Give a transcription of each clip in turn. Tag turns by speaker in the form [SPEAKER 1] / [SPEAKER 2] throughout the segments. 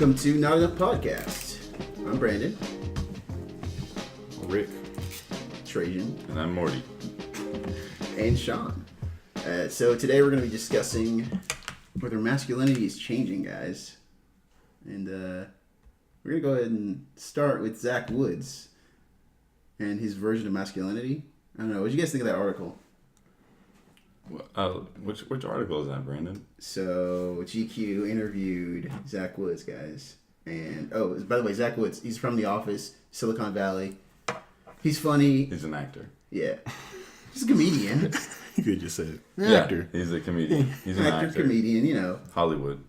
[SPEAKER 1] Welcome to Not Enough Podcast. I'm Brandon.
[SPEAKER 2] Rick.
[SPEAKER 1] Trajan.
[SPEAKER 3] And I'm Morty.
[SPEAKER 1] And Sean. So today we're going to be discussing whether masculinity is changing, guys. And we're going to go ahead and start with Zach Woods and his version of masculinity. I don't know. What did you guys think of that article?
[SPEAKER 3] Which article is that, Brandon?
[SPEAKER 1] So GQ interviewed Zach Woods, guys. And, by the way, Zach Woods, he's from The Office, Silicon Valley. He's funny.
[SPEAKER 3] He's an actor.
[SPEAKER 1] Yeah. He's a comedian.
[SPEAKER 2] You could just say it.
[SPEAKER 3] Actor. He's a comedian. He's an actor.
[SPEAKER 1] Comedian, you know.
[SPEAKER 3] Hollywood.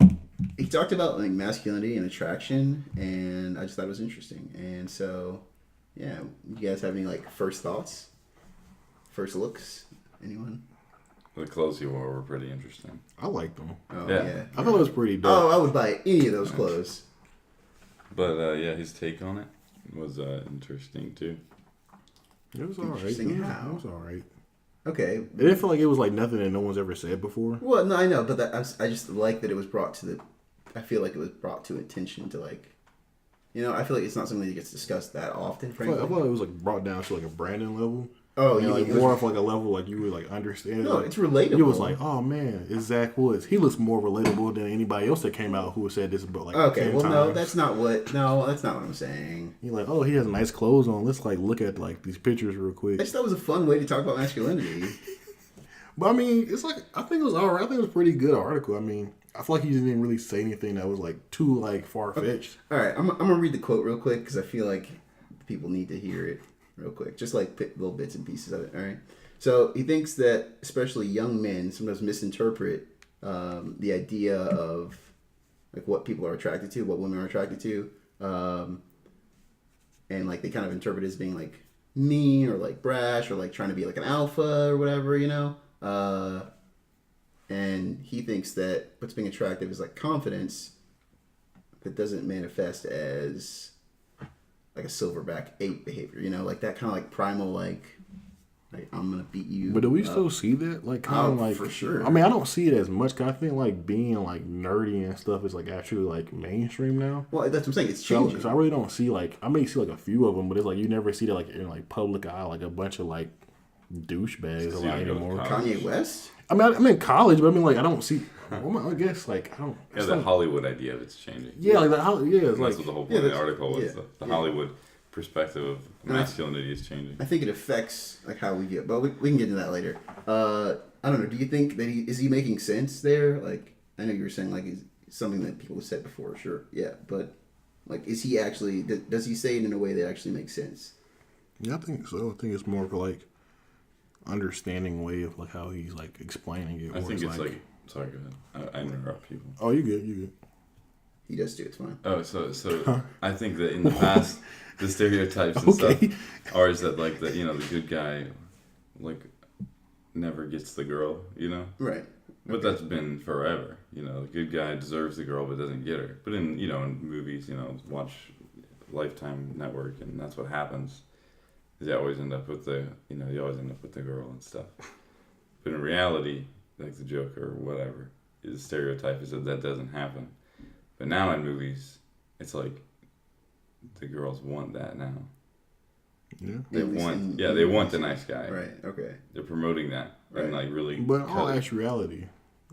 [SPEAKER 1] He talked about like masculinity and attraction, and I just thought it was interesting. And so, yeah, you guys have any like first thoughts? First looks? Anyone?
[SPEAKER 3] The clothes he wore were pretty interesting.
[SPEAKER 2] I liked them.
[SPEAKER 1] Oh,
[SPEAKER 3] Yeah.
[SPEAKER 2] I thought it was pretty dope.
[SPEAKER 1] Oh, I would buy any of those clothes.
[SPEAKER 3] But yeah, his take on it was interesting too.
[SPEAKER 2] It was alright.
[SPEAKER 1] Interesting how?
[SPEAKER 2] It was alright.
[SPEAKER 1] Okay.
[SPEAKER 2] It didn't feel like it was like nothing that no one's ever said before.
[SPEAKER 1] Well, no, I know, but I just like that it was brought to the. I feel like it was brought to attention to like, you know, I feel like it's not something that gets discussed that often. Frankly,
[SPEAKER 2] I thought it was like brought down to like a Brandon level.
[SPEAKER 1] Oh,
[SPEAKER 2] and,
[SPEAKER 1] yeah,
[SPEAKER 2] like more of like a level like you would like understand.
[SPEAKER 1] No,
[SPEAKER 2] like,
[SPEAKER 1] it's relatable.
[SPEAKER 2] It was like, oh man, it's Zach Woods. He looks more relatable than anybody else that came out who said this about like.
[SPEAKER 1] Okay,
[SPEAKER 2] 10
[SPEAKER 1] well,
[SPEAKER 2] times.
[SPEAKER 1] no, that's not what I'm saying.
[SPEAKER 2] You're like, oh, he has nice clothes on. Let's like look at like these pictures real quick.
[SPEAKER 1] I just thought it was a fun way to talk about masculinity.
[SPEAKER 2] But I mean, it's like I think it was alright. I think it was a pretty good article. I mean, I feel like he didn't really say anything that was like too like far fetched.
[SPEAKER 1] All right, I'm gonna read the quote real quick because I feel like people need to hear it real quick, just like little bits and pieces of it. All right. So he thinks that especially young men sometimes misinterpret the idea of like what people are attracted to, what women are attracted to, and like they kind of interpret it as being like mean or like brash or like trying to be like an alpha or whatever, you know. And he thinks that what's being attractive is like confidence that doesn't manifest as like a silverback ape behavior, you know, like that kind of like primal like I'm gonna beat you.
[SPEAKER 2] But do we still see that? Like kind of like
[SPEAKER 1] for sure.
[SPEAKER 2] I mean, I don't see it as much. Cause I think like being like nerdy and stuff is like actually like mainstream now.
[SPEAKER 1] Well, that's what I'm saying. It's changing.
[SPEAKER 2] So I really don't see like I may see like a few of them, but it's like you never see that like in like public eye like a bunch of like douchebags a lot anymore.
[SPEAKER 1] Kanye West.
[SPEAKER 2] I mean, I'm in college, but I mean like I don't see. Well, I guess like I don't.
[SPEAKER 3] Yeah, the Hollywood idea of it's changing.
[SPEAKER 2] Yeah, like it's like
[SPEAKER 3] that's what the whole point of the article was. The Hollywood perspective of masculinity is changing.
[SPEAKER 1] I think it affects like how we view it, but we can get into that later. I don't know. Do you think that is he making sense there? Like I know you were saying like it's something that people have said before. Sure, yeah, but like is he actually? Does he say it in a way that actually makes sense?
[SPEAKER 2] Yeah, I think so. I think it's more of a like understanding way of like how he's like explaining it.
[SPEAKER 3] I think it's like sorry, go ahead. I interrupt people.
[SPEAKER 2] Oh, you good.
[SPEAKER 1] He does too. It's fine.
[SPEAKER 3] Oh, so I think that in the past, the stereotypes and stuff are is that like the the good guy, like never gets the girl, you know.
[SPEAKER 1] Right.
[SPEAKER 3] But that's been forever, you know. The good guy deserves the girl but doesn't get her. But in in movies, watch Lifetime Network, and that's what happens. They always end up with you always end up with the girl and stuff. But in reality, like the Joker or whatever, the stereotype is that doesn't happen. But now in movies, it's like the girls want that now.
[SPEAKER 2] Yeah.
[SPEAKER 3] They want the nice guy.
[SPEAKER 1] Right. Okay.
[SPEAKER 3] They're promoting that and like really.
[SPEAKER 2] But in all actuality,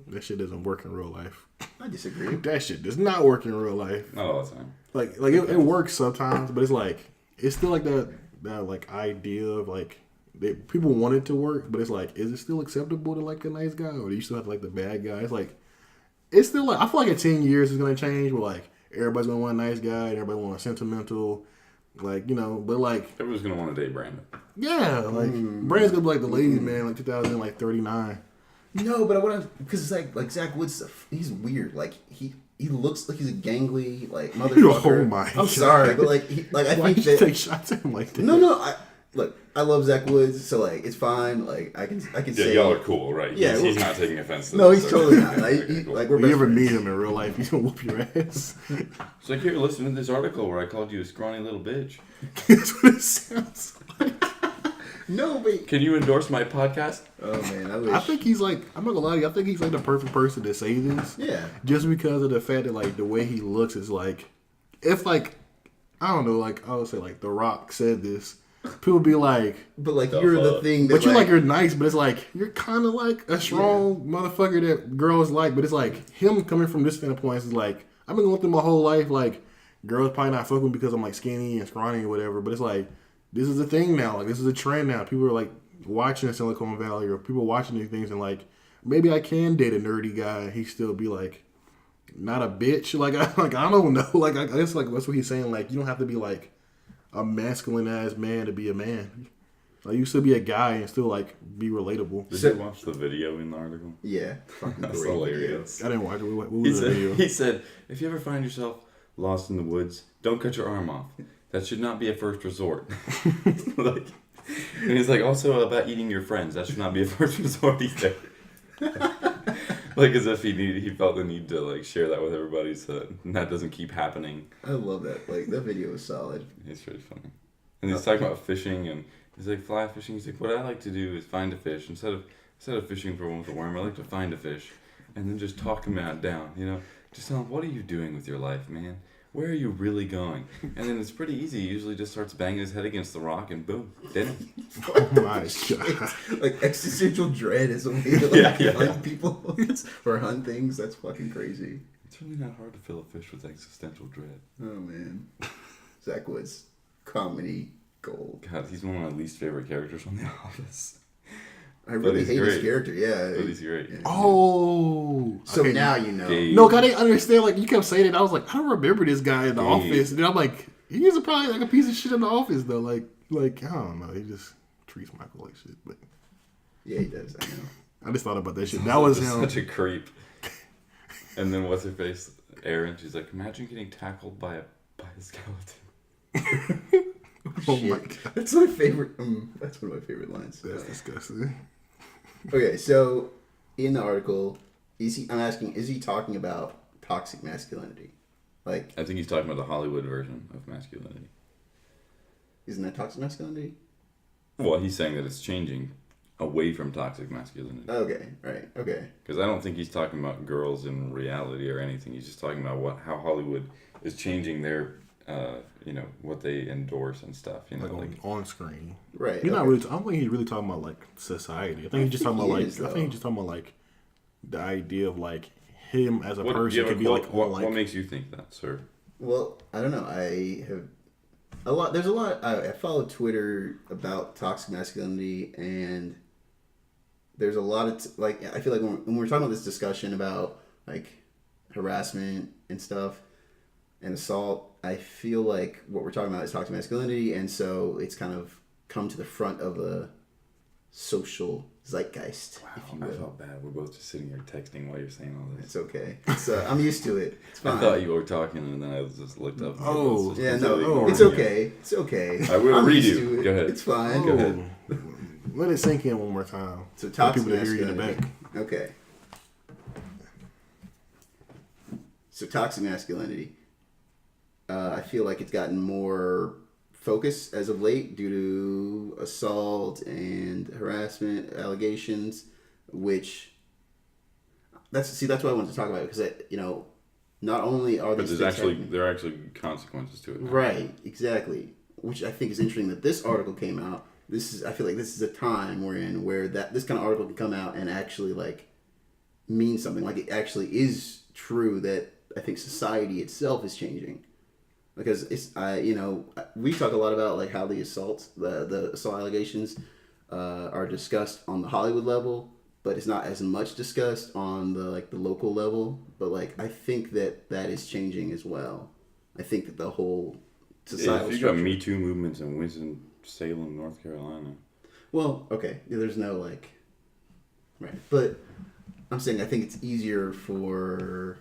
[SPEAKER 2] that shit doesn't work in real life.
[SPEAKER 1] I disagree.
[SPEAKER 2] That shit does not work in real life.
[SPEAKER 3] Not all the time.
[SPEAKER 2] Like it works sometimes, but it's like it's still like that like idea of like people want it to work, but it's like is it still acceptable to like a nice guy, or do you still have to like the bad guy? It's like. It's still like I feel like in 10 years it's gonna change. Where like everybody's gonna want a nice guy, and everybody want a sentimental, like but like
[SPEAKER 3] Everyone's gonna want to date Brandon.
[SPEAKER 2] Yeah, like Brandon's gonna be like the ladies man, like 2039.
[SPEAKER 1] No, but because it's like Zach Woods, he's weird. Like he looks like he's a gangly like motherfucker.
[SPEAKER 2] Oh my!
[SPEAKER 1] I'm sorry, but like I
[SPEAKER 2] Why
[SPEAKER 1] think
[SPEAKER 2] you
[SPEAKER 1] that
[SPEAKER 2] take shots at him like that.
[SPEAKER 1] No. Look, I love Zach Woods, so like it's fine. Like I can say
[SPEAKER 3] y'all are cool, right?
[SPEAKER 1] Yeah,
[SPEAKER 3] he's not taking offense to
[SPEAKER 1] no,
[SPEAKER 3] this.
[SPEAKER 1] he's totally not. Like we're
[SPEAKER 2] if you ever meet him in real life, he's gonna whoop your ass.
[SPEAKER 3] It's like here, listen to this article where I called you a scrawny little bitch.
[SPEAKER 2] That's what it sounds like.
[SPEAKER 1] No, but
[SPEAKER 3] can you endorse my podcast?
[SPEAKER 1] Oh man, I wish.
[SPEAKER 2] I think he's like I'm not gonna lie to you. I think he's like the perfect person to say this.
[SPEAKER 1] Yeah.
[SPEAKER 2] Just because of the fact that like the way he looks is like if like I don't know, like I would say like The Rock said this, people be like,
[SPEAKER 1] But like
[SPEAKER 3] The
[SPEAKER 1] you're the
[SPEAKER 3] fuck?
[SPEAKER 1] thing that
[SPEAKER 2] but you're nice, but it's like you're kind of like a strong motherfucker that girls like, but it's like him coming from this standpoint is like I've been going through my whole life like girls probably not fucking because I'm like skinny and scrawny or whatever, but it's like this is a thing now, like this is a trend now. People are like watching Silicon Valley or people watching these things and like maybe I can date a nerdy guy and he still be like not a bitch. Like I don't know. Like I guess like that's what he's saying. Like you don't have to be like a masculine ass man to be a man. Like you still be a guy and still like be relatable.
[SPEAKER 3] Did you watch the video in the article?
[SPEAKER 1] Yeah, fucking
[SPEAKER 3] That's
[SPEAKER 1] great
[SPEAKER 3] hilarious.
[SPEAKER 2] I didn't watch it. What was the video?
[SPEAKER 3] He said, if you ever find yourself lost in the woods, don't cut your arm off. That should not be a first resort. Like, and he's like, also about eating your friends. That should not be a first resort either. Like as if he felt the need to like share that with everybody so that doesn't keep happening.
[SPEAKER 1] I love that. Like that video was solid.
[SPEAKER 3] It's really funny. And he's talking about fishing and he's like fly fishing. He's like, what I like to do is find a fish instead of fishing for one with a worm. I like to find a fish and then just talk him down. You know, just tell him what are you doing with your life, man. Where are you really going? And then it's pretty easy. He usually just starts banging his head against the rock and boom, dinner.
[SPEAKER 2] Oh my god!
[SPEAKER 1] Like existential dread is a way to like
[SPEAKER 3] Yeah.
[SPEAKER 1] hunt people or hunt things. That's fucking crazy.
[SPEAKER 3] It's really not hard to fill a fish with existential dread.
[SPEAKER 1] Oh man, Zach Woods, comedy gold.
[SPEAKER 3] God, he's one of my least favorite characters on The Office.
[SPEAKER 1] I really
[SPEAKER 3] he's
[SPEAKER 1] hate
[SPEAKER 3] great.
[SPEAKER 1] his character. Yeah.
[SPEAKER 3] But he's great.
[SPEAKER 1] Yeah.
[SPEAKER 2] Oh,
[SPEAKER 1] So
[SPEAKER 2] okay.
[SPEAKER 1] now you know.
[SPEAKER 3] Gabe.
[SPEAKER 2] No, 'cause I didn't understand. Like you kept saying it, I was like, I don't remember this guy in the
[SPEAKER 3] Gabe.
[SPEAKER 2] office. And then I'm like, he is probably like a piece of shit in the office though. Like I don't know. He just treats Michael like shit. But
[SPEAKER 1] Yeah, he does. I know.
[SPEAKER 2] I just thought about that shit. That was
[SPEAKER 3] Just
[SPEAKER 2] him.
[SPEAKER 3] such a creep. And then what's her face? Erin. She's like, imagine getting tackled by a skeleton.
[SPEAKER 2] Oh
[SPEAKER 1] Shit.
[SPEAKER 2] my god,
[SPEAKER 1] That's my favorite. That's one of my favorite lines.
[SPEAKER 2] that's disgusting.
[SPEAKER 1] Okay, so in the article, I'm asking, is he talking about toxic masculinity? Like,
[SPEAKER 3] I think he's talking about the Hollywood version of masculinity.
[SPEAKER 1] isn't that toxic masculinity?
[SPEAKER 3] Well, he's saying that it's changing away from toxic masculinity.
[SPEAKER 1] Okay, right, okay.
[SPEAKER 3] Because I don't think he's talking about girls in reality or anything. He's just talking about how Hollywood is changing their, what they endorse and stuff. You know,
[SPEAKER 2] Like on screen.
[SPEAKER 1] Right.
[SPEAKER 2] He's not
[SPEAKER 1] okay.
[SPEAKER 2] really. I don't think he's really talking about like society. I think he's just talking about like.
[SPEAKER 1] is,
[SPEAKER 2] I think
[SPEAKER 1] though.
[SPEAKER 2] he's just talking about like the idea of like him as a
[SPEAKER 3] what,
[SPEAKER 2] person
[SPEAKER 3] yeah,
[SPEAKER 2] could be
[SPEAKER 3] what,
[SPEAKER 2] like
[SPEAKER 3] what,
[SPEAKER 2] on like.
[SPEAKER 3] what makes you think that, sir?
[SPEAKER 1] Well, I don't know. I have a lot. There's a lot. I follow Twitter about toxic masculinity, and there's a lot of I feel like when we're talking about this discussion about like harassment and stuff and assault, I feel like what we're talking about is toxic masculinity, and so it's kind of come to the front of a social zeitgeist, if you
[SPEAKER 3] I
[SPEAKER 1] will.
[SPEAKER 3] felt bad. We're both just sitting here texting while you're saying all this.
[SPEAKER 1] It's okay. It's, I'm used to it. It's fine.
[SPEAKER 3] I thought you were talking, and then I just looked up. and
[SPEAKER 2] Oh.
[SPEAKER 3] was just
[SPEAKER 1] Yeah, no,
[SPEAKER 3] completely ignoring
[SPEAKER 1] it's
[SPEAKER 3] you.
[SPEAKER 1] okay. It's okay.
[SPEAKER 3] I will
[SPEAKER 1] I'm
[SPEAKER 3] read
[SPEAKER 1] used
[SPEAKER 3] you.
[SPEAKER 1] to it.
[SPEAKER 3] Go ahead.
[SPEAKER 1] It's fine.
[SPEAKER 3] Go ahead.
[SPEAKER 2] Let it sink in one more time.
[SPEAKER 1] So
[SPEAKER 2] For
[SPEAKER 1] toxic
[SPEAKER 2] people to hear you in the
[SPEAKER 1] masculinity.
[SPEAKER 2] back.
[SPEAKER 1] Okay. So toxic masculinity. I feel like it's gotten more focus as of late due to assault and harassment allegations, which that's why I wanted to talk about it, because not only are
[SPEAKER 3] But
[SPEAKER 1] these
[SPEAKER 3] there
[SPEAKER 1] things
[SPEAKER 3] are actually consequences to it. now.
[SPEAKER 1] right, exactly, which I think is interesting that this article came out. I feel like this is a time where this kind of article can come out and actually like mean something. Like it actually is true that I think society itself is changing, because we talk a lot about like how the assault allegations are discussed on the Hollywood level, but it's not as much discussed on the local level. But like I think that is changing as well. I think that the whole societal
[SPEAKER 3] If you got
[SPEAKER 1] structure-
[SPEAKER 3] Me Too movements in Winston-Salem, North Carolina.
[SPEAKER 1] Well, okay. There's no right. But I'm saying I think it's easier for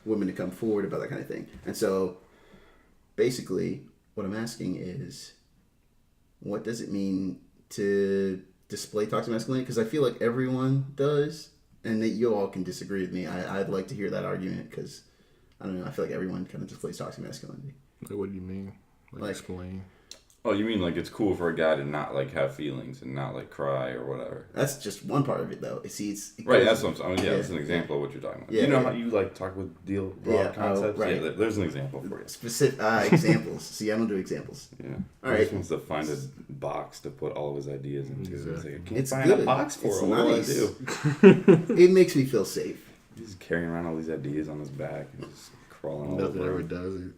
[SPEAKER 1] women to come forward about that kind of thing. And so basically what I'm asking is, what does it mean to display toxic masculinity? Because I feel like everyone does, and that you all can disagree with me. I'd like to hear that argument, because I don't know. I feel like everyone kind of displays toxic masculinity.
[SPEAKER 2] Like, what do you mean? Like
[SPEAKER 1] Like-
[SPEAKER 2] explain.
[SPEAKER 3] Oh, you mean like it's cool for a guy to not like have feelings and not like cry or whatever?
[SPEAKER 1] That's just one part of it, though. See, it
[SPEAKER 3] Right,
[SPEAKER 1] goes-
[SPEAKER 3] that's what I'm saying. Yeah, that's an example of what you're talking about.
[SPEAKER 1] Yeah,
[SPEAKER 3] You know
[SPEAKER 1] yeah.
[SPEAKER 3] how you like talk with broad concepts?
[SPEAKER 1] right.
[SPEAKER 3] Yeah, there's an example for you.
[SPEAKER 1] Specific examples. See, I don't do examples.
[SPEAKER 3] Yeah.
[SPEAKER 1] All
[SPEAKER 3] He
[SPEAKER 1] right.
[SPEAKER 3] just wants to find a box to put all of his ideas into. It's like, I can't
[SPEAKER 1] It's
[SPEAKER 3] find
[SPEAKER 1] good.
[SPEAKER 3] a box for
[SPEAKER 1] It's
[SPEAKER 3] it.
[SPEAKER 1] nice.
[SPEAKER 3] What do I do?
[SPEAKER 1] It makes me feel safe.
[SPEAKER 3] He's carrying around all these ideas on his back and just crawling all
[SPEAKER 2] Nothing
[SPEAKER 3] over.
[SPEAKER 2] ever does it.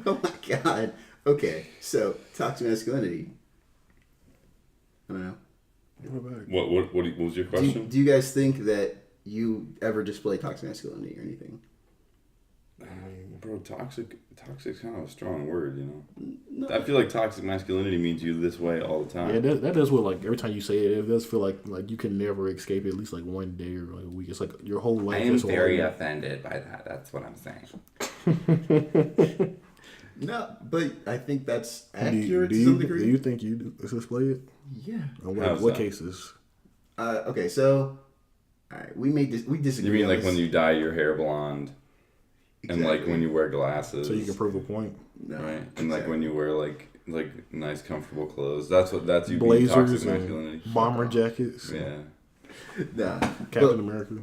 [SPEAKER 1] Oh my god. Okay, so toxic masculinity. I don't know.
[SPEAKER 3] What was your question?
[SPEAKER 1] Do you guys think that you ever display toxic masculinity or anything?
[SPEAKER 3] Bro, toxic's kind of a strong word, you know.
[SPEAKER 1] No.
[SPEAKER 3] I feel like toxic masculinity means you this way all the time.
[SPEAKER 2] Yeah, that does feel like every time you say it, it does feel like you can never escape it, at least like one day or like a week. It's like your whole life.
[SPEAKER 3] I am
[SPEAKER 2] is
[SPEAKER 3] very
[SPEAKER 2] horrible.
[SPEAKER 3] offended by that. That's what I'm saying.
[SPEAKER 1] No, but I think that's
[SPEAKER 2] Do
[SPEAKER 1] accurate
[SPEAKER 2] you,
[SPEAKER 1] to some degree.
[SPEAKER 2] do you think you display it?
[SPEAKER 1] Yeah.
[SPEAKER 2] Or
[SPEAKER 3] How's
[SPEAKER 2] what
[SPEAKER 3] that?
[SPEAKER 2] cases?
[SPEAKER 1] Okay, so all right, we disagree.
[SPEAKER 3] You mean
[SPEAKER 1] on
[SPEAKER 3] like
[SPEAKER 1] this.
[SPEAKER 3] when you dye your hair blonde, and like when you wear glasses,
[SPEAKER 2] So you can prove a point.
[SPEAKER 1] No,
[SPEAKER 3] right? And like
[SPEAKER 1] exactly.
[SPEAKER 3] when you wear like nice comfortable clothes. That's you being
[SPEAKER 2] Blazers
[SPEAKER 3] toxic
[SPEAKER 2] and
[SPEAKER 3] masculinity.
[SPEAKER 2] bomber jackets.
[SPEAKER 3] Yeah.
[SPEAKER 1] Nah,
[SPEAKER 2] Captain
[SPEAKER 1] but
[SPEAKER 2] America.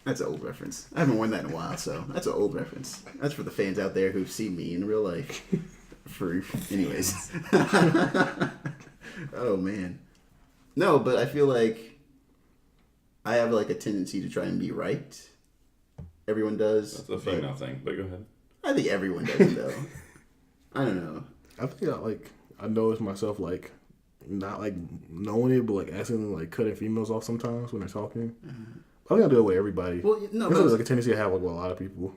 [SPEAKER 1] that's an old reference. I haven't worn that in a while, so that's an old reference. That's for the fans out there who've seen me in real life. Anyways. Oh man, no, but I feel like I have like a tendency to try and be right. Everyone does.
[SPEAKER 3] That's a female thing, but go ahead.
[SPEAKER 1] I think everyone does it though. I don't know.
[SPEAKER 2] I think I notice myself like not like knowing it, but like accidentally like cutting females off sometimes when they're talking. I think I do it with everybody.
[SPEAKER 1] Well, no,
[SPEAKER 2] There's
[SPEAKER 1] but
[SPEAKER 2] like a tendency I have like with a lot of people,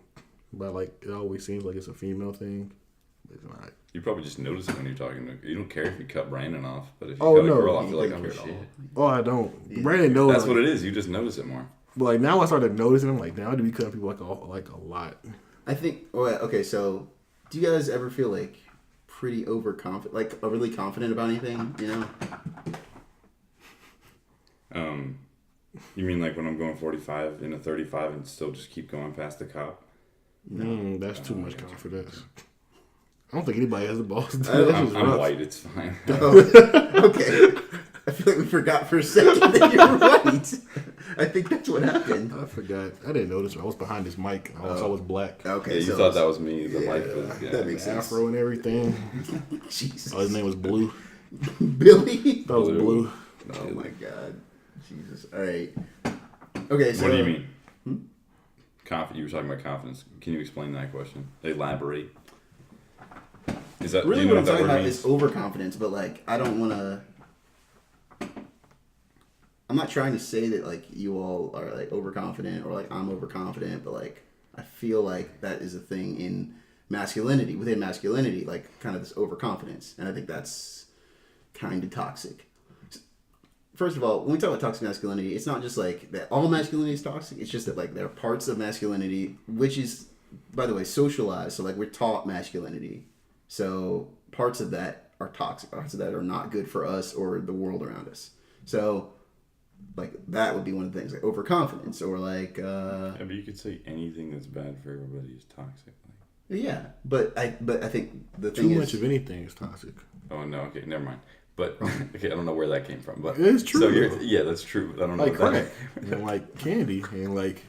[SPEAKER 2] but like it always seems like it's a female thing. But it's not.
[SPEAKER 3] You probably just notice it when you're talking to. You don't care if you cut Brandon off, but if you
[SPEAKER 2] Oh,
[SPEAKER 3] cut a
[SPEAKER 2] no.
[SPEAKER 3] girl off,
[SPEAKER 1] You
[SPEAKER 3] you're like,
[SPEAKER 1] don't
[SPEAKER 3] oh
[SPEAKER 1] care at
[SPEAKER 3] shit.
[SPEAKER 1] all.
[SPEAKER 2] Oh, I don't. Brandon knows.
[SPEAKER 3] That's
[SPEAKER 2] like,
[SPEAKER 3] what it is. You just notice it more.
[SPEAKER 2] But like now I started noticing. I'm like, now I do be cutting people like a lot.
[SPEAKER 1] I think. Okay, so do you guys ever feel like pretty overconfident, like overly confident about anything? You know?
[SPEAKER 3] You mean like when I'm going 45 in a 35 and still just keep going past the cop?
[SPEAKER 2] That's too much confidence. I don't think anybody has the balls. to do
[SPEAKER 1] I-
[SPEAKER 2] that.
[SPEAKER 3] I'm,
[SPEAKER 2] It's
[SPEAKER 3] I'm
[SPEAKER 2] rough.
[SPEAKER 3] white. It's fine.
[SPEAKER 1] Oh, okay. I feel like we forgot for a second that you were right. I think that's what happened.
[SPEAKER 2] I forgot. I didn't notice. I was behind this mic. I was black.
[SPEAKER 1] Okay,
[SPEAKER 3] Yeah, you
[SPEAKER 1] so
[SPEAKER 3] thought that was me. The
[SPEAKER 1] yeah,
[SPEAKER 3] mic was. Yeah.
[SPEAKER 1] that makes sense.
[SPEAKER 2] Afro and everything.
[SPEAKER 1] Jesus.
[SPEAKER 2] Oh, his name was Blue.
[SPEAKER 1] Billy.
[SPEAKER 2] That was Blue.
[SPEAKER 1] Oh my God. Jesus. All right. Okay, so
[SPEAKER 3] What do you mean? You were talking about confidence. Can you explain that question? Elaborate. Is that
[SPEAKER 1] really
[SPEAKER 3] do you
[SPEAKER 1] what
[SPEAKER 3] know
[SPEAKER 1] I'm talking
[SPEAKER 3] what that word
[SPEAKER 1] about
[SPEAKER 3] means?
[SPEAKER 1] is overconfidence, but like I don't want to. I'm not trying to say that like you all are like overconfident or like I'm overconfident, but like I feel like that is a thing in masculinity, within masculinity, like kind of this overconfidence, and I think that's kind of toxic. First of all, when we talk about toxic masculinity, it's not just like that all masculinity is toxic. It's just that like there are parts of masculinity which is, by the way, socialized. So like we're taught masculinity. So parts of that are toxic. Parts of that are not good for us or the world around us. So like that would be one of the things, like overconfidence or like
[SPEAKER 3] Yeah, but you could say anything that's bad for everybody is toxic.
[SPEAKER 1] yeah. But I think the
[SPEAKER 2] Too
[SPEAKER 1] thing
[SPEAKER 2] much
[SPEAKER 1] is
[SPEAKER 2] of anything is toxic.
[SPEAKER 3] Oh no, okay, never mind. But okay, I don't know where that came from. But
[SPEAKER 2] It's true,
[SPEAKER 3] So
[SPEAKER 2] though.
[SPEAKER 3] yeah, that's true. I don't know.
[SPEAKER 2] Like
[SPEAKER 3] what
[SPEAKER 2] crack
[SPEAKER 3] that
[SPEAKER 2] and like candy and like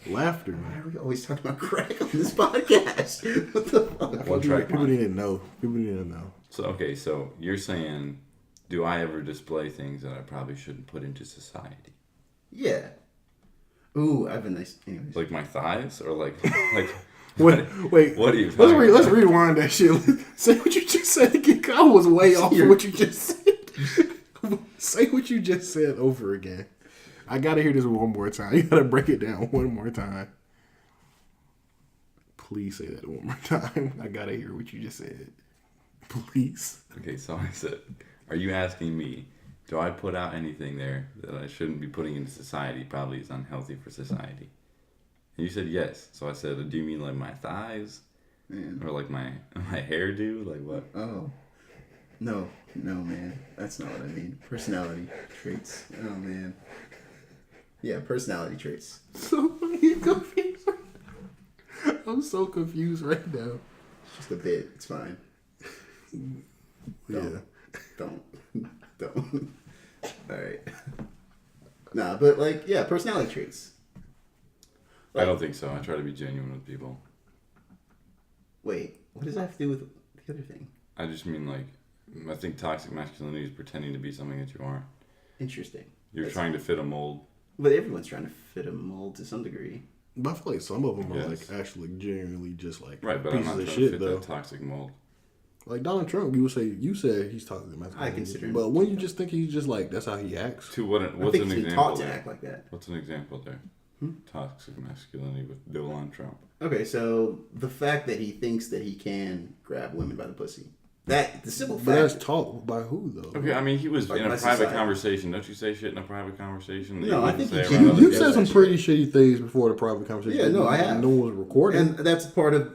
[SPEAKER 2] laughter.
[SPEAKER 1] why are we always talking about crack on this podcast? What the fuck?
[SPEAKER 3] One track
[SPEAKER 2] People
[SPEAKER 3] mind.
[SPEAKER 2] need to know. People need to know.
[SPEAKER 3] So okay, so you're saying, do I ever display things that I probably shouldn't put into society?
[SPEAKER 1] Yeah. Ooh, I have a nice. Anyways.
[SPEAKER 3] Like my thighs, or like
[SPEAKER 2] Wait.
[SPEAKER 3] What are you?
[SPEAKER 2] Let's rewind that shit. Say what you just said again. I was way off of what you just said. Say what you just said over again. I gotta hear this one more time. You gotta break it down one more time. Please say that one more time. I gotta hear what you just said. Please.
[SPEAKER 3] Okay, so I said, are you asking me, do I put out anything there that I shouldn't be putting into society? Probably is unhealthy for society. And you said yes. So I said, do you mean like my thighs,
[SPEAKER 1] Man.
[SPEAKER 3] or like my hairdo? Like what?
[SPEAKER 1] Oh. No, man. That's not what I mean. Personality traits. Oh, man. Yeah, personality traits.
[SPEAKER 2] So confused. I'm so confused right now.
[SPEAKER 1] Just a bit. It's fine.
[SPEAKER 2] Yeah.
[SPEAKER 1] Don't. All right. Nah, but like, yeah, personality traits.
[SPEAKER 3] I don't think so. I try to be genuine with people.
[SPEAKER 1] Wait, what does that have to do with the other thing?
[SPEAKER 3] I just mean like, I think toxic masculinity is pretending to be something that you aren't.
[SPEAKER 1] Interesting.
[SPEAKER 3] You're trying to fit a mold.
[SPEAKER 1] But everyone's trying to fit a mold to some degree.
[SPEAKER 2] But I feel like some of them are
[SPEAKER 3] Yes.
[SPEAKER 2] like actually genuinely just like
[SPEAKER 3] Right, but I'm
[SPEAKER 2] pieces
[SPEAKER 3] not
[SPEAKER 2] of
[SPEAKER 3] trying to
[SPEAKER 2] shit
[SPEAKER 3] fit
[SPEAKER 2] though.
[SPEAKER 3] that toxic mold.
[SPEAKER 2] Like Donald Trump, you said he's toxic masculinity.
[SPEAKER 1] I consider him.
[SPEAKER 2] But when you just think he's just like that's how he acts.
[SPEAKER 3] To what?
[SPEAKER 1] I
[SPEAKER 3] What's
[SPEAKER 1] think
[SPEAKER 3] an
[SPEAKER 1] he's been
[SPEAKER 3] example
[SPEAKER 1] taught to
[SPEAKER 3] there?
[SPEAKER 1] act like that.
[SPEAKER 3] What's an example there? Toxic masculinity with Bill on Trump.
[SPEAKER 1] Okay, so the fact that he thinks that he can grab women by the pussy. That, the simple
[SPEAKER 2] But
[SPEAKER 1] fact.
[SPEAKER 2] that's taught by who though?
[SPEAKER 3] Okay, I mean, he was
[SPEAKER 1] Like
[SPEAKER 3] in a
[SPEAKER 1] my
[SPEAKER 3] private
[SPEAKER 1] society.
[SPEAKER 3] conversation. Don't you say shit in a private conversation? that
[SPEAKER 1] No,
[SPEAKER 3] you
[SPEAKER 1] I
[SPEAKER 3] wouldn't
[SPEAKER 1] think
[SPEAKER 3] say
[SPEAKER 1] you
[SPEAKER 3] around
[SPEAKER 1] do.
[SPEAKER 3] other
[SPEAKER 2] You
[SPEAKER 3] people?
[SPEAKER 2] said some pretty shitty things before the private conversation.
[SPEAKER 1] Yeah, no, I have.
[SPEAKER 2] No one was recording.
[SPEAKER 1] And that's part of.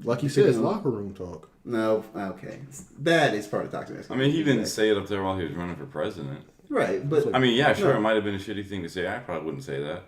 [SPEAKER 2] Like you said, it's locker room talk.
[SPEAKER 1] No, okay. That is part of toxic
[SPEAKER 3] I
[SPEAKER 1] masculinity.
[SPEAKER 3] mean, he didn't say it up there while he was running for president.
[SPEAKER 1] Right, but.
[SPEAKER 3] I mean, yeah, sure,
[SPEAKER 1] No.
[SPEAKER 3] it might have been a shitty thing to say. I probably wouldn't say that.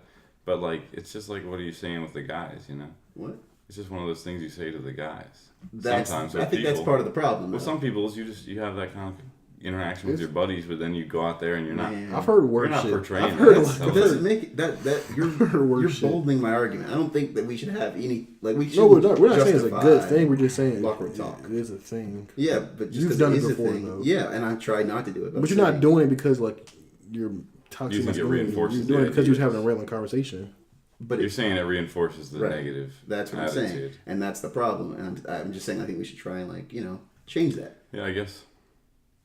[SPEAKER 3] But, like, it's just like, what are you saying with the guys, you know?
[SPEAKER 1] What?
[SPEAKER 3] It's just one of those things you say to the guys.
[SPEAKER 1] That's,
[SPEAKER 3] Sometimes
[SPEAKER 1] I
[SPEAKER 3] with
[SPEAKER 1] think that's
[SPEAKER 3] people.
[SPEAKER 1] part of the problem.
[SPEAKER 3] With
[SPEAKER 1] though.
[SPEAKER 3] some people, you have that kind of interaction with your buddies, but then you go out there and you're not.
[SPEAKER 1] Man.
[SPEAKER 2] I've heard
[SPEAKER 3] You're
[SPEAKER 2] worse
[SPEAKER 3] not
[SPEAKER 2] shit.
[SPEAKER 3] portraying
[SPEAKER 2] I've heard
[SPEAKER 3] that.
[SPEAKER 2] a
[SPEAKER 3] That's
[SPEAKER 2] lot
[SPEAKER 1] It
[SPEAKER 3] so-
[SPEAKER 1] doesn't make it that you're
[SPEAKER 2] Worse shit.
[SPEAKER 1] bolding my argument. I don't think that we should have any we should.
[SPEAKER 2] No, we're not saying it's a good thing. We're just saying
[SPEAKER 1] locker room talk.
[SPEAKER 2] it is a thing.
[SPEAKER 1] Yeah, but just
[SPEAKER 2] You've
[SPEAKER 1] 'cause
[SPEAKER 2] done
[SPEAKER 1] it
[SPEAKER 2] it
[SPEAKER 1] is
[SPEAKER 2] before,
[SPEAKER 1] a thing.
[SPEAKER 2] though.
[SPEAKER 1] Yeah, and I try not to do it.
[SPEAKER 2] But you're not doing it because like you're toxic.
[SPEAKER 3] You think it
[SPEAKER 2] masculinity.
[SPEAKER 3] reinforces
[SPEAKER 2] You're doing
[SPEAKER 3] the
[SPEAKER 2] it because you're
[SPEAKER 3] idea.
[SPEAKER 2] having a relevant conversation.
[SPEAKER 1] But
[SPEAKER 3] You're
[SPEAKER 1] it's,
[SPEAKER 3] saying it reinforces the
[SPEAKER 1] Right.
[SPEAKER 3] negative.
[SPEAKER 1] that's what
[SPEAKER 3] attitude.
[SPEAKER 1] I'm saying, and that's the problem. And I'm just saying I think we should try and change that.
[SPEAKER 3] Yeah, I guess.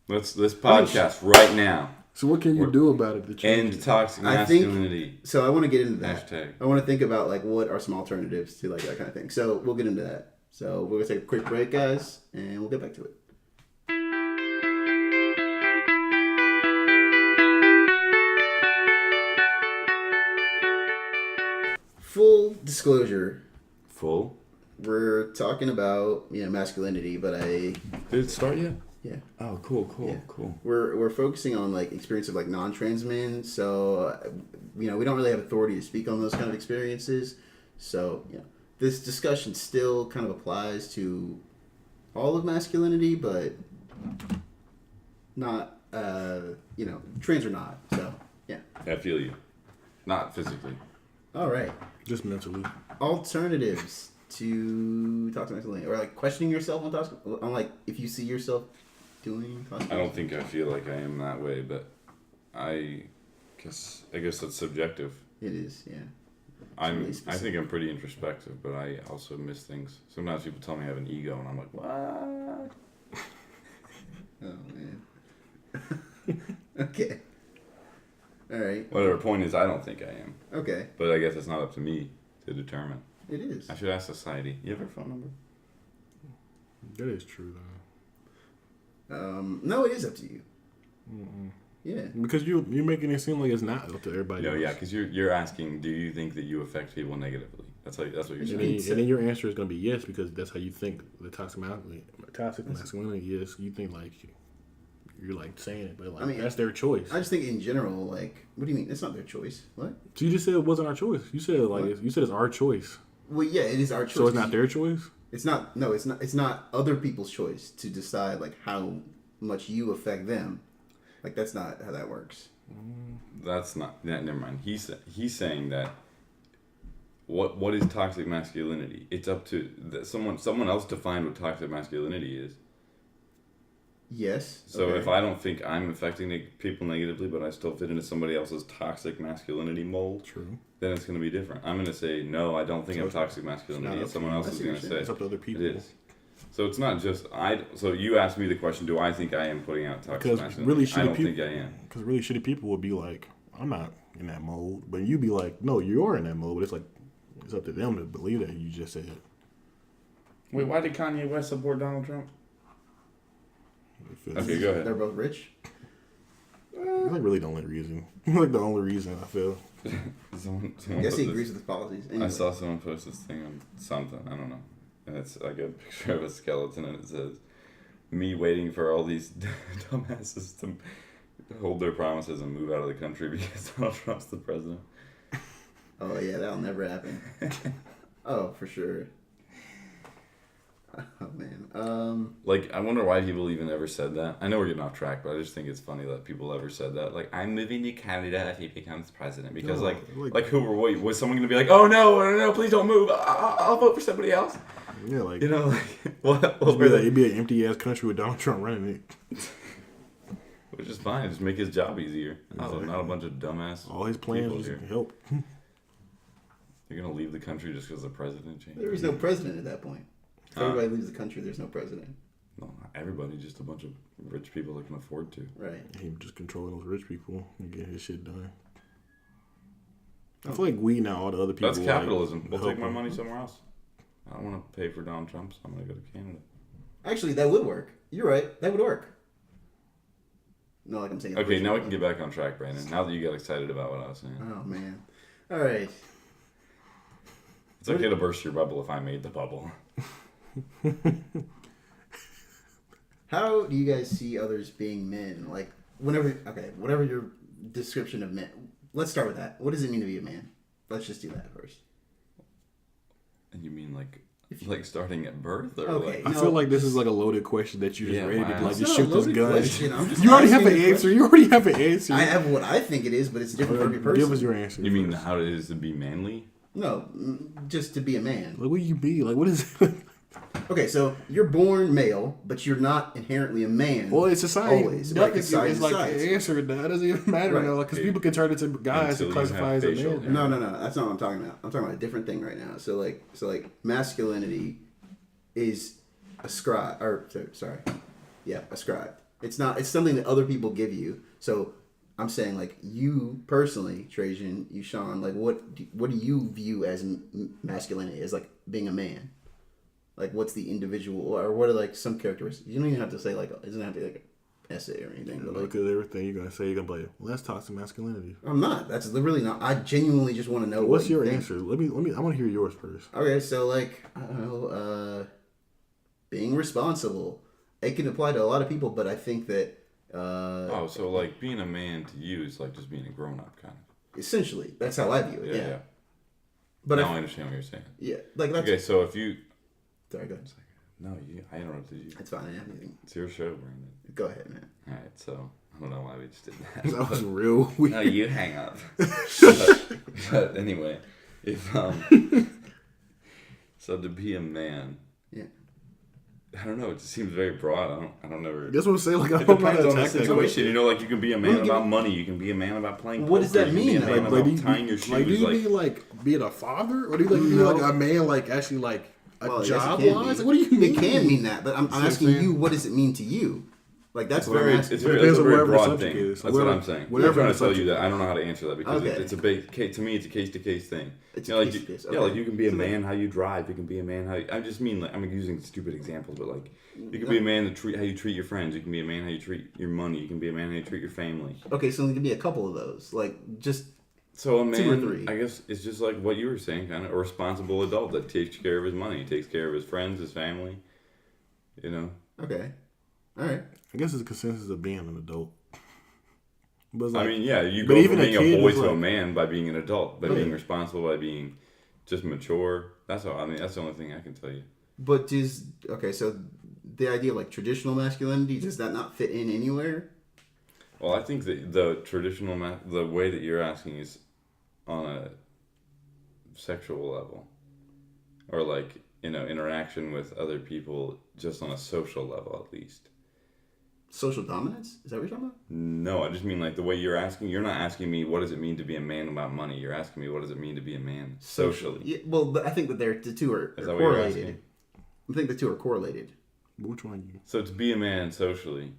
[SPEAKER 3] Let's podcast right now.
[SPEAKER 2] So what can you do about it to change?
[SPEAKER 3] End toxic
[SPEAKER 1] I think-
[SPEAKER 3] masculinity.
[SPEAKER 1] So I want to get into that.
[SPEAKER 3] Hashtag.
[SPEAKER 1] I want to think about what are some alternatives to that kind of thing. So we'll get into that. So we're gonna take a quick break, guys, and we'll get back to it. Full disclosure,
[SPEAKER 3] Full.
[SPEAKER 1] we're talking about masculinity, but
[SPEAKER 3] Did it start yet?
[SPEAKER 1] yeah.
[SPEAKER 3] Oh, cool.
[SPEAKER 1] Yeah.
[SPEAKER 3] Cool.
[SPEAKER 1] We're focusing on experience of non-trans men, so we don't really have authority to speak on those kind of experiences. So this discussion still kind of applies to all of masculinity, but not trans or not. So yeah.
[SPEAKER 3] I feel you. Not physically.
[SPEAKER 1] All right.
[SPEAKER 2] Just mentally.
[SPEAKER 1] Alternatives to toxic masculinity, or questioning yourself on toxic, on if you see yourself doing toxic.
[SPEAKER 3] I don't think I feel like I am that way, but I guess that's subjective.
[SPEAKER 1] It is, yeah.
[SPEAKER 3] I think I'm pretty introspective, but I also miss things. Sometimes people tell me I have an ego, and I'm like, what?
[SPEAKER 1] Oh man. Okay. All right.
[SPEAKER 3] Whatever. Point is, I don't think I am.
[SPEAKER 1] Okay.
[SPEAKER 3] But I guess it's not up to me to determine.
[SPEAKER 1] It is.
[SPEAKER 3] I should ask society. You have her phone number?
[SPEAKER 2] That is true though.
[SPEAKER 1] No, it is up to you.
[SPEAKER 2] Mm-mm.
[SPEAKER 1] Yeah.
[SPEAKER 2] Because you're making it seem like it's not up to everybody.
[SPEAKER 3] No,
[SPEAKER 2] else.
[SPEAKER 3] yeah, because you're asking, do you think that you affect people negatively? That's what you're
[SPEAKER 2] And
[SPEAKER 3] saying.
[SPEAKER 2] then your answer is going to be yes because that's how you think the toxic masculinity is. You think you're saying it, but that's their choice.
[SPEAKER 1] I just think in general, what do you mean? It's not their choice. What?
[SPEAKER 2] So you just said it wasn't our choice. You said it's our choice.
[SPEAKER 1] Well, yeah, it is our choice.
[SPEAKER 2] So it's not their choice.
[SPEAKER 1] It's not. No, it's not. It's not other people's choice to decide how much you affect them. That's not how that works.
[SPEAKER 3] That's not. Never mind. He's saying that. What is toxic masculinity? It's up to someone else define what toxic masculinity is.
[SPEAKER 1] Yes.
[SPEAKER 3] So
[SPEAKER 1] okay.
[SPEAKER 3] if I don't think I'm affecting people negatively, but I still fit into somebody else's toxic masculinity mold,
[SPEAKER 2] True.
[SPEAKER 3] then it's going to be different. I'm going to say no. I don't think I'm toxic masculinity. And someone else is going to say
[SPEAKER 2] It's up to other people.
[SPEAKER 3] it is. So it's not just So you asked me the question: do I think I am putting out toxic
[SPEAKER 2] Because
[SPEAKER 3] masculinity?
[SPEAKER 2] really
[SPEAKER 3] I
[SPEAKER 2] shitty
[SPEAKER 3] don't
[SPEAKER 2] people.
[SPEAKER 3] think I am.
[SPEAKER 2] Because really shitty people would be like, I'm not in that mold, but you be like, no, you are in that mold. But it's up to them to believe that you just said.
[SPEAKER 3] Wait, why did Kanye West support Donald Trump? Okay, go ahead.
[SPEAKER 1] They're both rich.
[SPEAKER 2] It's really the only reason. The only reason I feel.
[SPEAKER 3] Someone
[SPEAKER 1] I guess
[SPEAKER 3] put
[SPEAKER 1] he
[SPEAKER 3] this-
[SPEAKER 1] agrees with his policies.
[SPEAKER 3] I
[SPEAKER 1] Anyway.
[SPEAKER 3] saw someone post this thing on something, I don't know. And it's like a picture of a skeleton and it says, me waiting for all these dumbasses to hold their promises and move out of the country because Donald Trump's the president.
[SPEAKER 1] Oh yeah, that'll never happen. Oh, for sure. Oh man.
[SPEAKER 3] Like, I wonder why people even ever said that. I know we're getting off track, but I just think it's funny that people ever said that. Like, I'm moving to Canada if he becomes president. Because,
[SPEAKER 2] No,
[SPEAKER 3] was someone going to be like, oh no, please don't move. I'll vote for somebody else.
[SPEAKER 2] Yeah, like,
[SPEAKER 3] You know, like, what
[SPEAKER 2] it'd be an empty ass country with Donald Trump running it.
[SPEAKER 3] Which is fine. Just make his job easier.
[SPEAKER 2] Exactly.
[SPEAKER 3] Not a bunch of dumbass.
[SPEAKER 2] All his plans
[SPEAKER 3] people
[SPEAKER 2] was
[SPEAKER 3] here.
[SPEAKER 2] help.
[SPEAKER 3] You're gonna leave the country just because the president changed.
[SPEAKER 1] There is no president at that point. If
[SPEAKER 3] Huh?
[SPEAKER 1] everybody leaves the country, there's no president.
[SPEAKER 3] No, not everybody. Just a bunch of rich people that can afford to.
[SPEAKER 1] Right.
[SPEAKER 2] He just controlling those rich people and getting his shit done. I feel like we now, all the other people.
[SPEAKER 3] That's capitalism.
[SPEAKER 2] Like,
[SPEAKER 3] We'll take my
[SPEAKER 2] help
[SPEAKER 3] money somewhere else. I don't want to pay for Donald Trump, so I'm gonna go to Canada.
[SPEAKER 1] Actually, that would work. You're right. That would work. No, like I'm saying.
[SPEAKER 3] Okay, now we can get back on track, Brandon. Now that you got excited about what I was saying.
[SPEAKER 1] Oh man. All right.
[SPEAKER 3] It's okay to burst your bubble if I made the bubble.
[SPEAKER 1] How do you guys see others being men? Like, whatever your description of men. Let's start with that. What does it mean to be a man? Let's just do that first.
[SPEAKER 3] And you mean like starting at birth, or
[SPEAKER 1] Okay.
[SPEAKER 3] like?
[SPEAKER 2] I feel like this is like a loaded question that you just
[SPEAKER 3] Yeah,
[SPEAKER 2] ready
[SPEAKER 3] wow.
[SPEAKER 2] to like
[SPEAKER 1] It's
[SPEAKER 2] just
[SPEAKER 1] not a
[SPEAKER 2] shoot this
[SPEAKER 1] loaded
[SPEAKER 2] gun.
[SPEAKER 1] question. I'm just
[SPEAKER 2] You already have an
[SPEAKER 1] asking a
[SPEAKER 2] answer. You already have an answer.
[SPEAKER 1] I have what I think it is, but it's different for every person.
[SPEAKER 2] Give us your answer.
[SPEAKER 3] You mean
[SPEAKER 2] first.
[SPEAKER 3] how it is to be manly?
[SPEAKER 1] No, just to be a man.
[SPEAKER 2] Like, what do you be? Like, what is it?
[SPEAKER 1] Okay, so you're born male, but you're not inherently a man.
[SPEAKER 2] Well, it's society.
[SPEAKER 1] Always.
[SPEAKER 2] Nothing
[SPEAKER 1] Like, society
[SPEAKER 2] is like
[SPEAKER 1] decides.
[SPEAKER 2] the answer. That doesn't even matter
[SPEAKER 1] Right.
[SPEAKER 2] now. Like, because people can turn into guys and
[SPEAKER 3] Until you
[SPEAKER 2] classify
[SPEAKER 3] have
[SPEAKER 2] as a
[SPEAKER 3] facial
[SPEAKER 2] man.
[SPEAKER 3] hair.
[SPEAKER 1] No, that's not what I'm talking about. I'm talking about a different thing right now. So like masculinity is ascribed, ascribed. It's not. It's something that other people give you. So I'm saying, like, you personally, Trajan, you Sean, like, what do you view as masculinity, as like being a man? Like, what's the individual, or what are like some characteristics? You don't even have to say like, it doesn't have to be like an essay or anything. But like,
[SPEAKER 2] Because everything you're gonna say, you're gonna be like, well, let's talk some masculinity.
[SPEAKER 1] I'm not. That's really not. I genuinely just want to know.
[SPEAKER 2] What's
[SPEAKER 1] what you
[SPEAKER 2] your
[SPEAKER 1] think.
[SPEAKER 2] answer? Let me. I want to hear yours first.
[SPEAKER 1] Okay, so like, I don't know, being responsible. It can apply to a lot of people, but I think that
[SPEAKER 3] So like being a man to you is like just being a grown up kind of.
[SPEAKER 1] essentially that's how I view it. Yeah.
[SPEAKER 3] Yeah.
[SPEAKER 1] But
[SPEAKER 3] Now I understand what you're saying.
[SPEAKER 1] yeah, like that's
[SPEAKER 3] Okay, so if you
[SPEAKER 1] sorry, go ahead.
[SPEAKER 3] no, I interrupted you.
[SPEAKER 1] It's fine. I didn't have anything.
[SPEAKER 3] It's your show, Brandon.
[SPEAKER 1] Go ahead, man.
[SPEAKER 3] All right, so I don't know why we just did that.
[SPEAKER 2] That was real weird.
[SPEAKER 3] No, you hang up. but anyway, if so to be a man,
[SPEAKER 1] Yeah.
[SPEAKER 3] I don't know. It just seems very broad. I don't know.
[SPEAKER 2] That's what I'm saying. Like, I
[SPEAKER 3] It
[SPEAKER 2] don't know how
[SPEAKER 3] depends
[SPEAKER 2] to
[SPEAKER 3] on the
[SPEAKER 2] attack that
[SPEAKER 3] situation.
[SPEAKER 2] question.
[SPEAKER 3] You know, like you can be a man
[SPEAKER 1] Well,
[SPEAKER 3] about money. You can be a man about playing.
[SPEAKER 1] What does
[SPEAKER 3] poker.
[SPEAKER 1] that
[SPEAKER 3] You can be
[SPEAKER 1] mean,
[SPEAKER 3] a
[SPEAKER 1] though?
[SPEAKER 3] man
[SPEAKER 2] Like,
[SPEAKER 3] about
[SPEAKER 2] do you,
[SPEAKER 3] tying your shoes.
[SPEAKER 2] like, do you mean like being a father, or do you like mean
[SPEAKER 1] No.
[SPEAKER 2] like a man, like actually like a
[SPEAKER 1] Well, I guess it
[SPEAKER 2] job
[SPEAKER 1] can
[SPEAKER 2] wise?
[SPEAKER 1] be.
[SPEAKER 2] Like, what do you mean?
[SPEAKER 1] It can mean that, but I'm
[SPEAKER 2] See what I'm
[SPEAKER 1] asking
[SPEAKER 2] saying?
[SPEAKER 1] you, what does it mean to you? Like that's
[SPEAKER 3] It's
[SPEAKER 1] what
[SPEAKER 3] very,
[SPEAKER 1] I'm
[SPEAKER 3] it's,
[SPEAKER 1] asking.
[SPEAKER 3] very,
[SPEAKER 2] Depends
[SPEAKER 3] it's a
[SPEAKER 2] on
[SPEAKER 3] very
[SPEAKER 2] whatever the
[SPEAKER 3] broad
[SPEAKER 2] subject
[SPEAKER 3] thing.
[SPEAKER 2] is.
[SPEAKER 3] That's
[SPEAKER 2] Whatever-
[SPEAKER 3] what I'm saying.
[SPEAKER 2] whatever
[SPEAKER 3] I'm trying
[SPEAKER 2] the
[SPEAKER 3] to tell you
[SPEAKER 2] subject
[SPEAKER 3] that I don't know how to answer that because
[SPEAKER 1] Okay.
[SPEAKER 3] it's a big. To me, it's a case to case thing.
[SPEAKER 1] It's
[SPEAKER 3] You know,
[SPEAKER 1] a
[SPEAKER 3] like
[SPEAKER 1] case-to-case,
[SPEAKER 3] yeah,
[SPEAKER 1] okay.
[SPEAKER 3] like you can be a
[SPEAKER 1] So
[SPEAKER 3] man how you drive. You can be a man how I just mean like I'm using stupid examples, but like you can be a man how you treat your friends. You can be a man how you treat your money. You can be a man how you treat your family.
[SPEAKER 1] Okay, so there can be a couple of those. Like just
[SPEAKER 3] So a man,
[SPEAKER 1] 2 or 3.
[SPEAKER 3] I guess, it's just like what you were saying, kind of a responsible adult that takes care of his money, takes care of his friends, his family. You know.
[SPEAKER 1] okay, all right.
[SPEAKER 2] I guess it's a consensus of being an adult. But it's like,
[SPEAKER 3] I mean, yeah, you
[SPEAKER 2] but
[SPEAKER 3] go
[SPEAKER 2] even
[SPEAKER 3] from
[SPEAKER 2] a
[SPEAKER 3] being a
[SPEAKER 2] kid
[SPEAKER 3] boy
[SPEAKER 2] is
[SPEAKER 3] to a
[SPEAKER 2] like-
[SPEAKER 3] man by being an adult, by
[SPEAKER 1] Okay.
[SPEAKER 3] being responsible, by being just mature. That's all. I mean, that's the only thing I can tell you.
[SPEAKER 1] But so the idea of like traditional masculinity, does that not fit in anywhere?
[SPEAKER 3] Well, I think that the traditional, the way that you're asking is on a sexual level, or like interaction with other people, just on a social level at least.
[SPEAKER 1] Social dominance? Is that what you're talking about?
[SPEAKER 3] No, I just mean like the way you're asking. You're not asking me what does it mean to be a man about money. You're asking me what does it mean to be a man socially.
[SPEAKER 1] Yeah, well, but I think that the two are
[SPEAKER 3] Is that what you're
[SPEAKER 1] correlated.
[SPEAKER 3] asking?
[SPEAKER 1] I think the two are correlated,
[SPEAKER 2] which one you?
[SPEAKER 3] So to be a man socially,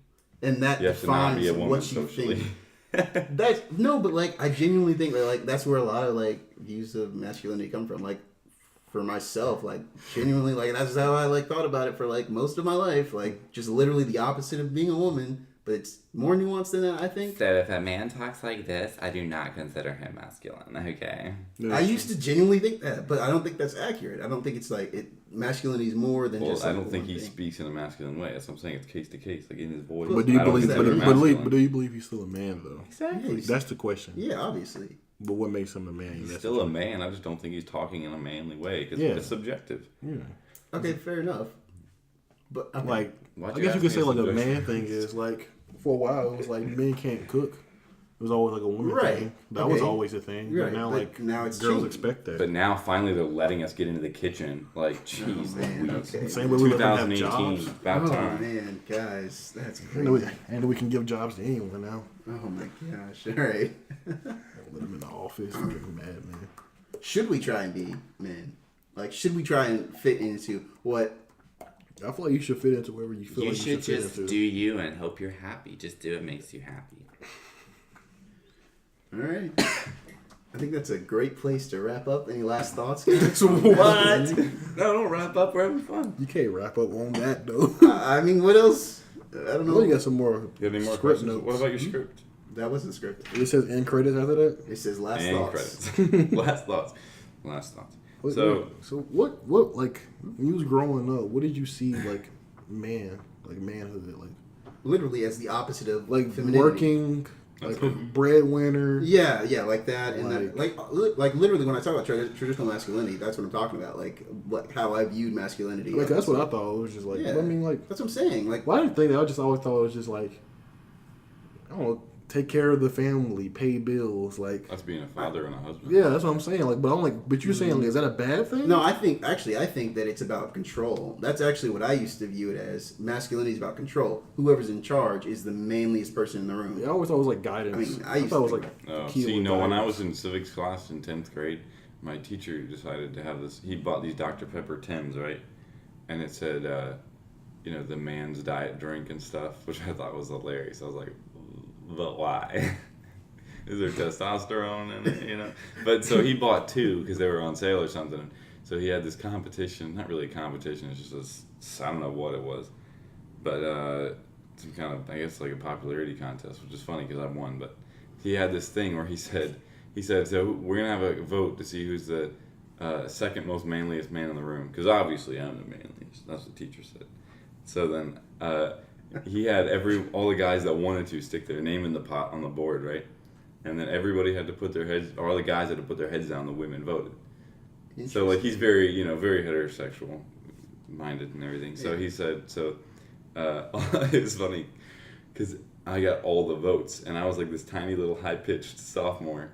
[SPEAKER 1] and that
[SPEAKER 3] you have to not
[SPEAKER 1] defines
[SPEAKER 3] be a woman
[SPEAKER 1] what you
[SPEAKER 3] socially.
[SPEAKER 1] think. That's no, but like I genuinely think that like that's where a lot of like views of masculinity come from. Like for myself, like genuinely, like that's how I like thought about it for like most of my life. Like just literally the opposite of being a woman, but it's more nuanced than that. I think.
[SPEAKER 4] So if a man talks like this, I do not consider him masculine. Okay.
[SPEAKER 1] I used to genuinely think that, but I don't think that's accurate. I don't think it's like it. Masculinity is more than
[SPEAKER 3] Well,
[SPEAKER 1] just.
[SPEAKER 3] I
[SPEAKER 1] like,
[SPEAKER 3] don't think
[SPEAKER 1] one
[SPEAKER 3] he
[SPEAKER 1] thing.
[SPEAKER 3] speaks in a masculine way. That's what I'm saying. It's case to case, like in his voice.
[SPEAKER 2] But do you
[SPEAKER 1] I don't
[SPEAKER 2] believe?
[SPEAKER 1] consider him
[SPEAKER 2] But do you believe he's still a man though?
[SPEAKER 3] Exactly.
[SPEAKER 1] Yeah,
[SPEAKER 2] That's the question.
[SPEAKER 1] Yeah, obviously.
[SPEAKER 2] But what makes him a man?
[SPEAKER 3] He's
[SPEAKER 2] That's
[SPEAKER 3] still
[SPEAKER 2] the
[SPEAKER 3] a man. I just don't think he's talking in a manly way because
[SPEAKER 2] Yeah.
[SPEAKER 3] it's subjective.
[SPEAKER 2] Yeah.
[SPEAKER 1] Okay, fair enough. But okay.
[SPEAKER 2] Like,
[SPEAKER 3] Why'd
[SPEAKER 2] I
[SPEAKER 3] you
[SPEAKER 2] guess you
[SPEAKER 3] ask
[SPEAKER 2] could
[SPEAKER 3] me
[SPEAKER 2] say like a
[SPEAKER 3] subjective?
[SPEAKER 2] man thing is like for a while it was like men can't cook. It was always like a woman
[SPEAKER 1] Right.
[SPEAKER 2] thing. That was
[SPEAKER 1] Okay.
[SPEAKER 2] always a thing.
[SPEAKER 1] Right,
[SPEAKER 2] But now
[SPEAKER 1] but
[SPEAKER 2] like
[SPEAKER 1] now it's
[SPEAKER 2] girls
[SPEAKER 1] changing.
[SPEAKER 2] expect that.
[SPEAKER 3] But now finally they're letting us get into the kitchen. Like, jeez,
[SPEAKER 1] man,
[SPEAKER 3] Louise.
[SPEAKER 1] okay.
[SPEAKER 2] Same way we let them have
[SPEAKER 3] 2018,
[SPEAKER 2] jobs.
[SPEAKER 3] about
[SPEAKER 1] Oh
[SPEAKER 3] time.
[SPEAKER 1] man, guys, that's
[SPEAKER 2] And we,
[SPEAKER 1] crazy.
[SPEAKER 2] and we can give jobs to anyone now.
[SPEAKER 1] Oh my gosh! All right.
[SPEAKER 2] Let them in the office and get them mad, man.
[SPEAKER 1] Should we try and be men? Like, should we try and fit into what?
[SPEAKER 2] I feel like you should fit into wherever you feel
[SPEAKER 4] You
[SPEAKER 2] like
[SPEAKER 4] should
[SPEAKER 2] you should fit
[SPEAKER 4] just
[SPEAKER 2] into.
[SPEAKER 4] do you and hope you're happy. Just do what makes you happy.
[SPEAKER 1] All right. I think that's a great place to wrap up. Any last thoughts, guys?
[SPEAKER 3] What? No, don't wrap up. We're having fun.
[SPEAKER 2] You can't wrap up on that though.
[SPEAKER 1] I mean, what else? I don't
[SPEAKER 2] Well, you
[SPEAKER 1] know.
[SPEAKER 2] got some more
[SPEAKER 3] You have any more
[SPEAKER 2] script
[SPEAKER 3] questions?
[SPEAKER 2] notes.
[SPEAKER 3] What about your script?
[SPEAKER 1] That wasn't scripted.
[SPEAKER 2] It says end credits after that.
[SPEAKER 1] It says last
[SPEAKER 3] And
[SPEAKER 1] thoughts.
[SPEAKER 3] credits. Last thoughts. Last thoughts.
[SPEAKER 2] Wait,
[SPEAKER 3] So,
[SPEAKER 2] so what like when you was growing up, what did you see like manhood like
[SPEAKER 1] Literally as the opposite of
[SPEAKER 2] like
[SPEAKER 1] femininity.
[SPEAKER 2] working like
[SPEAKER 3] That's good.
[SPEAKER 2] breadwinner?
[SPEAKER 1] Yeah, like that, and that, like literally when I talk about traditional masculinity, that's what I'm talking about. Like how I viewed masculinity.
[SPEAKER 2] Like that's what I thought. It was just like
[SPEAKER 1] Yeah.
[SPEAKER 2] I mean like
[SPEAKER 1] That's what I'm saying. Like,
[SPEAKER 2] well, I didn't think that. I just always thought it was just like I don't know, take care of the family, pay bills, like
[SPEAKER 3] that's being a father and a husband.
[SPEAKER 2] yeah, that's what I'm saying. Like, but I'm like, but you're saying like, is that a bad thing?
[SPEAKER 1] no, I think that it's about control. That's actually what I used to view it as. Masculinity is about control. Whoever's in charge is the manliest person in the room.
[SPEAKER 2] Yeah, I always thought it was like guidance.
[SPEAKER 1] I mean, I
[SPEAKER 2] I
[SPEAKER 1] used
[SPEAKER 2] thought it was
[SPEAKER 1] to
[SPEAKER 2] like
[SPEAKER 3] Oh,
[SPEAKER 2] key
[SPEAKER 3] see,
[SPEAKER 2] with
[SPEAKER 3] no, when I
[SPEAKER 2] guidance.
[SPEAKER 3] was in civics class in 10th grade, my teacher decided to have this. He bought these Dr. Pepper Tims, right? And it said, the man's diet drink and stuff, which I thought was hilarious. I was like, but why? Is there testosterone in it, But so he bought two because they were on sale or something. So he had this competition, not really a competition, it's just this, I don't know what it was. But some kind of, I guess like a popularity contest, which is funny because I won. But he had this thing where he said, so we're going to have a vote to see who's the second most manliest man in the room. Because obviously I'm the manliest. That's what the teacher said. So then he had all the guys that wanted to stick their name in the pot on the board, right? And then everybody had to put their heads, or all the guys had to put their heads down. The women voted. So like he's very, very heterosexual minded and everything. So he said, it was funny because I got all the votes, and I was like this tiny little high pitched sophomore.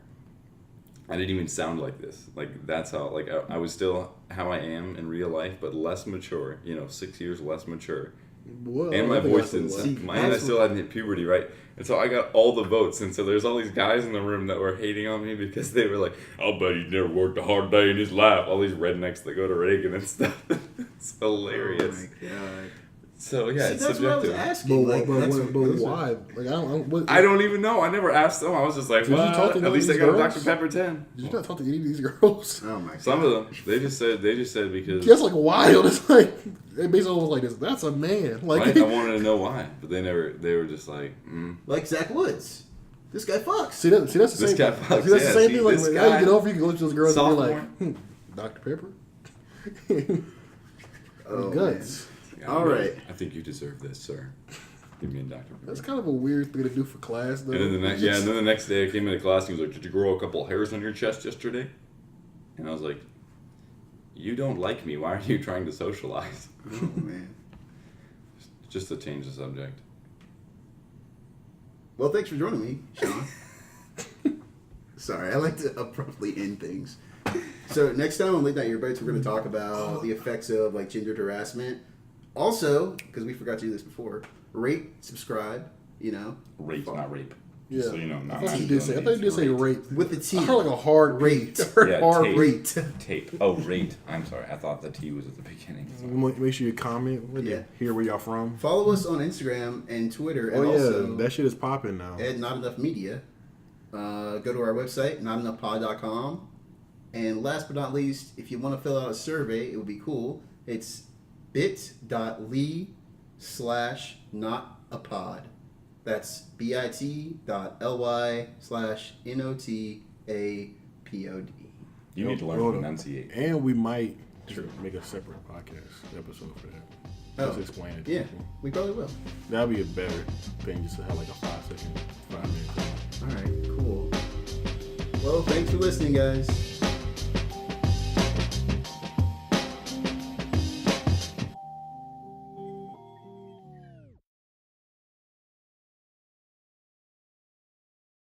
[SPEAKER 3] I didn't even sound like this. Like that's how, like I was still how I am in real life, but less mature. 6 years less mature.
[SPEAKER 2] Well,
[SPEAKER 3] And my
[SPEAKER 2] I think
[SPEAKER 3] voice
[SPEAKER 2] that's
[SPEAKER 3] didn't
[SPEAKER 2] what-
[SPEAKER 3] sound. And I still hadn't hit puberty, right? And so I got all the votes. And so there's all these guys in the room that were hating on me because they were like, I'll bet he's never worked a hard day in his life. All these rednecks that go to Reagan and stuff. It's hilarious.
[SPEAKER 1] Oh my god.
[SPEAKER 3] So yeah,
[SPEAKER 1] See,
[SPEAKER 3] it's
[SPEAKER 1] that's what I was
[SPEAKER 3] subjective.
[SPEAKER 1] asking. Like, that's what those are-
[SPEAKER 2] why? Like
[SPEAKER 3] I don't even know. I never asked them. I was just like,
[SPEAKER 2] Did you
[SPEAKER 3] what?
[SPEAKER 2] talk to
[SPEAKER 3] At least I
[SPEAKER 2] these
[SPEAKER 3] got a
[SPEAKER 2] girls?
[SPEAKER 3] Dr. Pepper 10.
[SPEAKER 2] Did you not talk to any of these girls?
[SPEAKER 1] Oh my god.
[SPEAKER 3] Some of them. They just said because
[SPEAKER 2] That's like wild. It's like they basically was like this. That's a man. Like
[SPEAKER 3] I wanted to know why, but they were just like,
[SPEAKER 1] Like Zach Woods. This guy fucks.
[SPEAKER 2] see that's the
[SPEAKER 3] This
[SPEAKER 2] same.
[SPEAKER 3] guy
[SPEAKER 2] thing.
[SPEAKER 3] fucks,
[SPEAKER 2] See, that's the
[SPEAKER 3] yeah,
[SPEAKER 2] same
[SPEAKER 3] see,
[SPEAKER 2] thing. Like
[SPEAKER 3] this
[SPEAKER 2] how you
[SPEAKER 3] guy-
[SPEAKER 2] get over, you can look to those girls and be like,
[SPEAKER 3] Sophomore.
[SPEAKER 2] Dr. Pepper.
[SPEAKER 1] Oh,
[SPEAKER 2] Guts.
[SPEAKER 3] Yeah,
[SPEAKER 1] All right.
[SPEAKER 3] I think you deserve this, sir. Give me a Dr. Pepper.
[SPEAKER 2] That's kind of a weird thing to do for class, though.
[SPEAKER 3] And then the next day I came into class and he was like, "Did you grow a couple hairs on your chest yesterday?" And I was like, "You don't like me. Why are you trying to socialize?"
[SPEAKER 1] Oh man.
[SPEAKER 3] Just to change the subject.
[SPEAKER 1] Well, thanks for joining me, Sean. Sorry, I like to abruptly end things. So next time on Late Night Earbuds, we're going to talk about the effects of like gendered harassment. Also, because we forgot to do this before, rate, subscribe.
[SPEAKER 3] Rape, not rape.
[SPEAKER 2] Yeah.
[SPEAKER 3] So you know,
[SPEAKER 2] I
[SPEAKER 3] not
[SPEAKER 2] thought you did say. I thought you did say rape.
[SPEAKER 1] with the T.
[SPEAKER 2] I heard like a hard
[SPEAKER 1] Rate.
[SPEAKER 3] Yeah,
[SPEAKER 2] hard
[SPEAKER 3] tape.
[SPEAKER 2] rate.
[SPEAKER 3] Tape. Oh, rate. I'm sorry. I thought the T was at the beginning.
[SPEAKER 2] Make sure you comment.
[SPEAKER 1] Yeah.
[SPEAKER 2] Hear where y'all from.
[SPEAKER 1] Follow us on Instagram and Twitter, and
[SPEAKER 2] Oh yeah,
[SPEAKER 1] also
[SPEAKER 2] that shit is popping now.
[SPEAKER 1] at Not Enough Media. Go to our website, notenoughpod.com. And last but not least, if you want to fill out a survey, it would be cool. It's bit.ly/notapod. That's bit.ly/notapod.
[SPEAKER 3] You need to learn to enunciate.
[SPEAKER 2] And we might make a separate podcast episode for that.
[SPEAKER 1] Oh,
[SPEAKER 2] Just explain it to
[SPEAKER 1] yeah,
[SPEAKER 2] people.
[SPEAKER 1] we probably will.
[SPEAKER 2] That'd be a better thing just to have like a 5 minute thing.
[SPEAKER 1] All right, cool. Well, thanks for listening, guys.